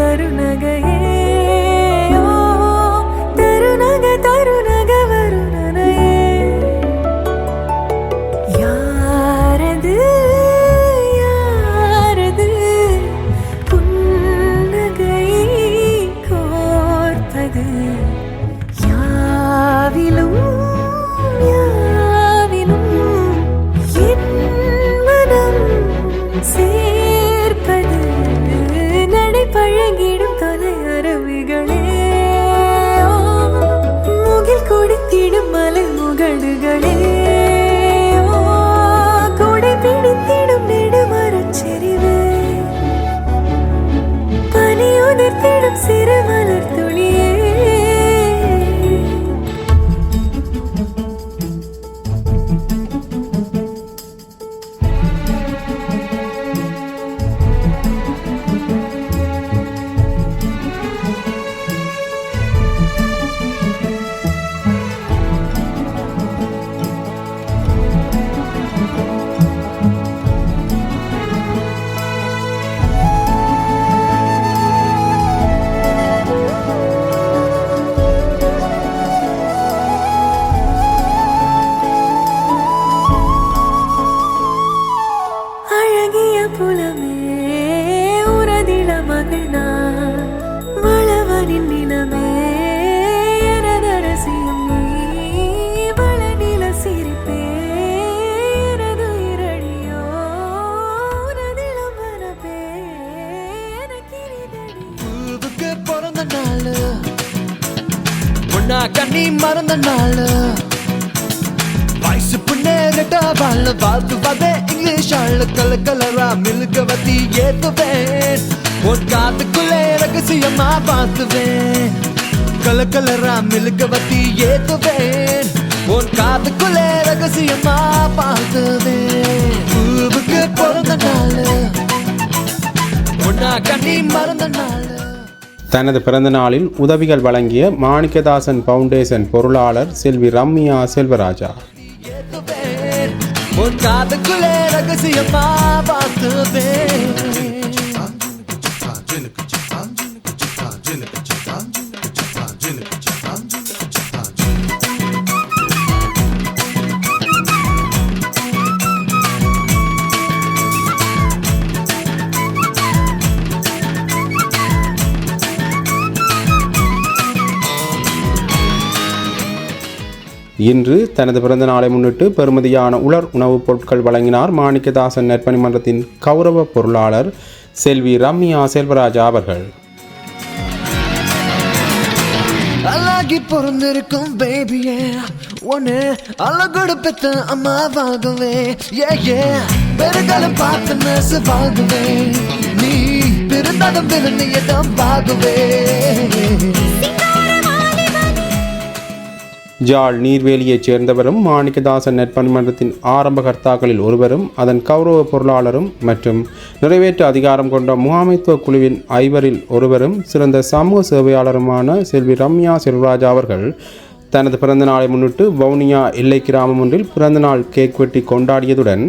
மருநகையே தருநக தருநக வருணனையே யாரது யாரது புன்னகை கோர்த்தது யாவிலும் யாவிலும் என் மனம் சேர்ப்பது நடை பழகிடும் தொலை அருவிகளே முகில் கொடுத்திடும் மலை முகடுகளே கொடை பிடித்திடும் நெடுமரச்செறிவே பனி உதிர்த்திடும் சிறு மலர் துளியே புலமே உரதில மகிழ்நா வளவனின் நிலமே எனதரசியும் நீ வளநில சிரிப்பே எனது இரடியோ உனதிலம் மனப்பே எனக்கிரிதடி பூவுக்கு பிறந்த நாள் பொண்ணா கண்ணி மறந்த நாள் வயசு புண்ணேரட்டா வாழ் வாழ்த்துவதே இங்கிலீஷ் ஆள் கலர் கலரா மில்கவதி ஏத்துவேன் உன் காத்துக்குள்ளே ரகசியமா பார்த்துவேன் கலர் கலரா மில்கவதி ஏத்துவேன் உன் காத்துக்குள்ளே ரகசியமா பார்த்துவேன் பூவுக்கு பிறந்த நாள் பொண்ணா கண்ணி மறந்த நாள். தனது பிறந்த நாளில் உதவிகள் வழங்கிய மாணிக்கதாசன் ஃபவுண்டேஷன் பொருளாளர் செல்வி ரம்யா செல்வராஜா. இன்று தனது பிறந்த நாளை முன்னிட்டு பெறுமதியான உலர் உணவுப் பொருட்கள் வழங்கினார் மாணிக்கதாசன் நற்பணி மன்றத்தின் கௌரவ பொருளாளர் செல்வி ரம்யா செல்வராஜா அவர்கள். அழகி பிறந்திருக்கும் பேபியே ஒன்னு அழகோடு பெத்த அம்மாவாகவே பெருகாலம் பார்த்து நெசவாகவே நீ பிறந்தாலும் பிறந்தியதான் பாகவே. ஜாழ் நீர்வேலியைச் சேர்ந்தவரும் மாணிக்கதாசன் நற்பணி மன்றத்தின் ஆரம்ப கர்த்தாக்களில் ஒருவரும் அதன் கௌரவ பொருளாளரும் மற்றும் நிறைவேற்று அதிகாரம் கொண்ட முகாமைத்துவ குழுவின் ஐவரில் ஒருவரும் சிறந்த சமூக சேவையாளருமான செல்வி ரம்யா செல்வராஜா அவர்கள் தனது பிறந்த நாளை முன்னிட்டு வவுனியா எல்லை கிராமம் ஒன்றில் பிறந்தநாள் கேக் வெட்டி கொண்டாடியதுடன்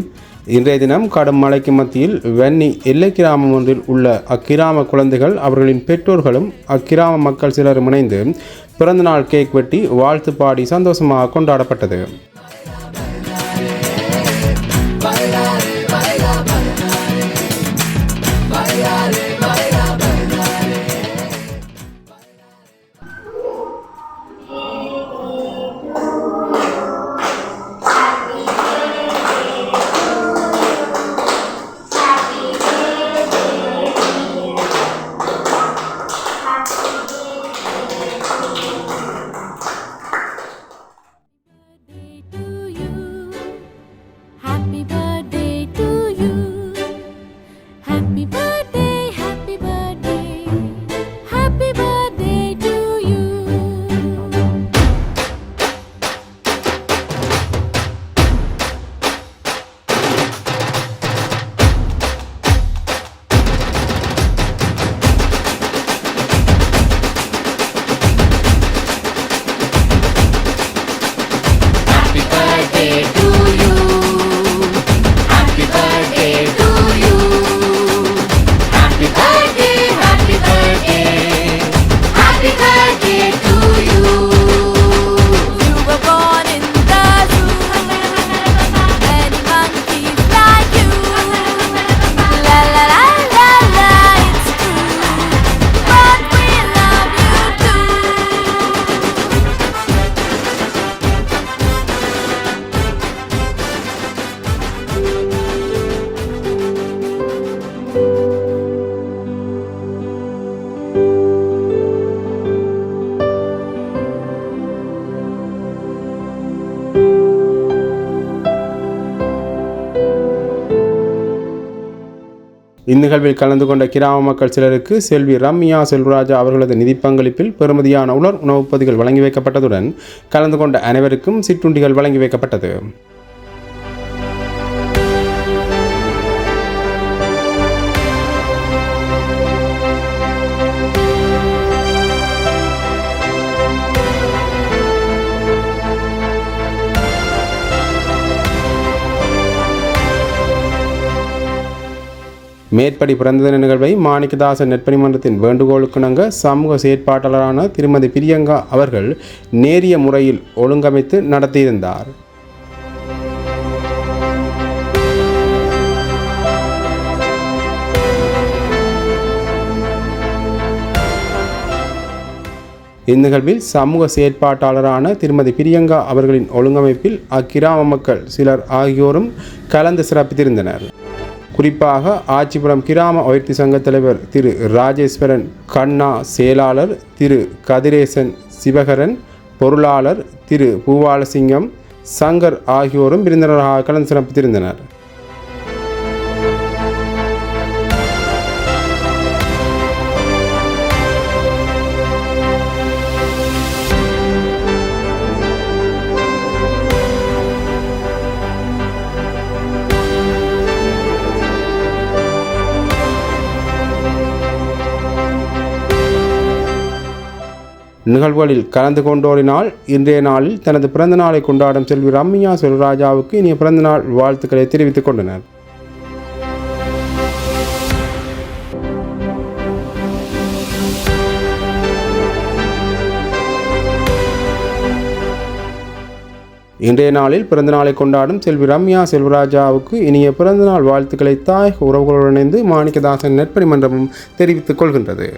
இன்றைய தினம் கடும் மழைக்கு மத்தியில் வன்னி எல்லை கிராமம் ஒன்றில் உள்ள அக்கிராம குழந்தைகள் அவர்களின் பெற்றோர்களும் அக்கிராம மக்கள் சிலரும் இணைந்து பிறந்தநாள் கேக் வெட்டி வாழ்த்து பாடி சந்தோஷமாக கொண்டாடப்பட்டது. இந்நிகழ்வில் கலந்து கொண்ட கிராம மக்கள் சிலருக்கு செல்வி ரம்யா செல்வராஜா அவர்களது நிதி பங்களிப்பில் பெறுமதியான உலர் உணவுப் பொதிகள் வழங்கி வைக்கப்பட்டதுடன் கலந்து கொண்ட அனைவருக்கும் சிற்றுண்டிகள் வழங்கி வைக்கப்பட்டது. மேற்படி பிறந்த தின நிகழ்வை மாணிக்கதாசன் நெற்பணிமன்றத்தின் வேண்டுகோளுக்கிணங்க சமூக செயற்பாட்டாளரான திருமதி பிரியங்கா அவர்கள் நேரிய முறையில் ஒழுங்கமைத்து நடத்தியிருந்தார். இந்நிகழ்வில் சமூக செயற்பாட்டாளரான திருமதி பிரியங்கா அவர்களின் ஒழுங்கமைப்பில் அக்கிராம மக்கள் சிலர் ஆகியோரும் கலந்து சிறப்பித்திருந்தனர். குறிப்பாக ஆச்சிபுரம் கிராம அபிவிருத்தி சங்க தலைவர் திரு ராஜேஸ்வரன், கண்ணா செயலாளர் திரு கதிரேசன், சிவகரன் பொருளாளர் திரு பூவாலசிங்கம், சங்கர் ஆகியோரும் விருந்தினராக கலந்து சிறப்பித்திருந்தனர். நிகழ்வுகளில் கலந்து கொண்டோரினால் இன்றைய நாளில் தனது பிறந்த நாளை கொண்டாடும் செல்வி ரம்யா செல்வராஜாவுக்கு இனிய பிறந்தநாள் வாழ்த்துக்களை தெரிவித்துக் கொண்டனர். இன்றைய நாளில் பிறந்தநாளை கொண்டாடும் செல்வி ரம்யா செல்வராஜாவுக்கு இனிய பிறந்தநாள் வாழ்த்துக்களை தாய் உறவுகளுடன் இணைந்து மாணிக்கதாசன் நெற்பணிமன்றமும் தெரிவித்துக் கொள்கின்றது.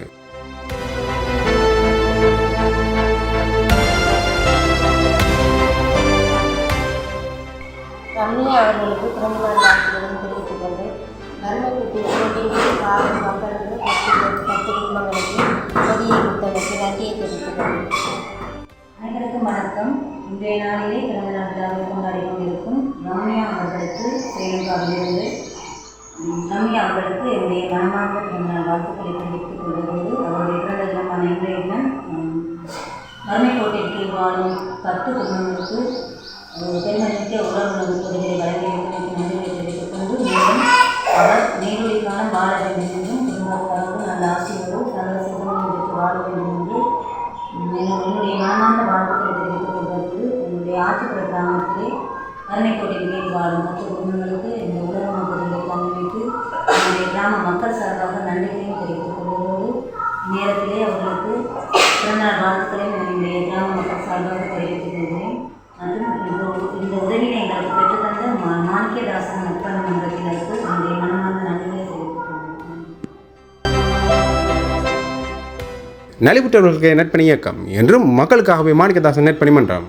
ரம்யா அவர்களுக்கு பிறந்தநாள் வாழ்த்துக்களும் தெரிவித்துக் கொண்டு தர்மபுரி போட்டியில் பாடும் மக்களுக்கு 10 குடும்பங்களுக்கு உதவியை கொடுத்ததற்கு நன்றியை தெரிவித்துக் கொண்டேன். அனைவருக்கும் வணக்கம். இன்றைய நாளிலே பிறந்தநாள் விழாவை கொண்டாடி கொண்டிருக்கும் ரம்யா அவர்களுக்கு ஸ்ரீலங்காவிலிருந்து ரம்யா அவர்களுக்கு என்னுடைய மனமார்ந்த பிறந்தநாள் வாழ்த்துக்களை தெரிவித்துக் கொள்வதோடு அவருடைய பிறந்த தினமான இன்றைய தினம் வறுமைக்கோட்டிற்கு வாழும் 10 குடும்பங்களுக்கு பெருமதிக்க உணவு பொருட்களை வழங்கியிருப்பதற்கு நன்றியை தெரிவித்துக் கொண்டு மேலும் அவர் நீருடைய காலம் வாழ வேண்டும் என்றும் குடும்பத்தாரோடு நல்ல ஆசையோடு சகல சுகமும் பெற்று வாழ வேண்டும் என்று என்னுடைய மனமார்ந்த வாழ்த்துக்களை தெரிவித்துக் கொள்வதற்கு என்னுடைய ஆட்சிப்புற கிராமத்திலே வறுமைக்கோட்டில் வாழும் 10 குடும்பங்களுக்கு இந்த உணவு பொருட்களை தந்துவிட்டு என்னுடைய கிராம மக்கள் சார்பாக நன்றிகளையும் தெரிவித்துக் கொள்வதோடு நேரத்திலே அவர்களுக்கு பிறந்தநாள் வாழ்த்துக்களையும் என்னுடைய கிராம மக்கள் சார்பாக தெரிவித்துக் கொள்கிறேன். இந்த உதவியை எங்களுக்கு பெற்றுத்தந்த மாணிக்கதாசன் நெற்பணிமன்றத்தினருக்கு என்னுடைய மனமார்ந்த நன்றிகளை தெரிவித்துக் கொள்கிறேன். நலிவுற்றவர்களுக்கு நெற்பணி இயக்கம் என்றும் மக்களுக்காகவே மாணிக்கதாசன் நெற்பணிமன்றம்.